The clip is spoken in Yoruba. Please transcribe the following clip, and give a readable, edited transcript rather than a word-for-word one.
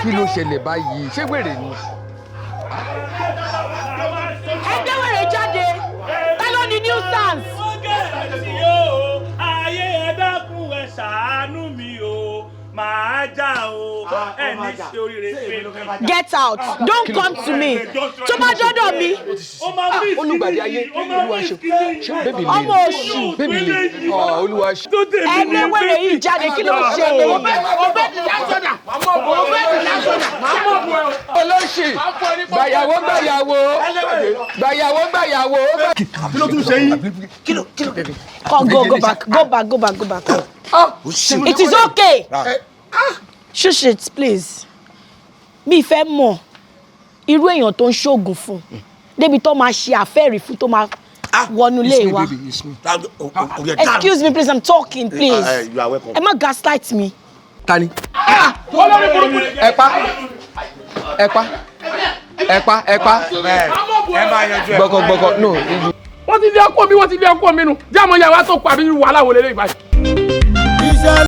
Kí ló ṣẹlẹ̀ báyìí? Ṣé wèrè ni? Ẹgbẹ́ wèrè jáde. Ta ló ní nuisance? Ayé ẹ dákun ẹ ṣàánú mi o. Màá já o. Ẹni ṣe oríire pé. Get out. Don't come to me. Tó bá dọ́dọ̀ mi. Olùgbàdì ayé Olúwa ṣe bébì lè. Ọmọ oṣù. Bébì lè. Olúwa ṣe. Ẹgbẹ́ wèrè yìí jáde kí ló ń ṣe lè. Olóṣì. Gbàyàwó. Kí ló tún ṣe yín? Come, go back. It is okay. Shush it, please. Mi fẹ́ mọ̀ irú èèyàn tó ń ṣoògùn fún. Débi tó máa ṣe àfẹ́rí fún tó máa wọnú ilé wa. Excuse me, please, I'm talking, please. You are welcome. Ẹ má gaslight me. Tani. Ẹ pa. Ẹ máa yanjú ẹ. Gbọkọ no. Wọ́n ti lé ọkọ mi nù. Jáàmù yàrá tó pa bí wàhálà wọlé lẹ́yìn báyìí.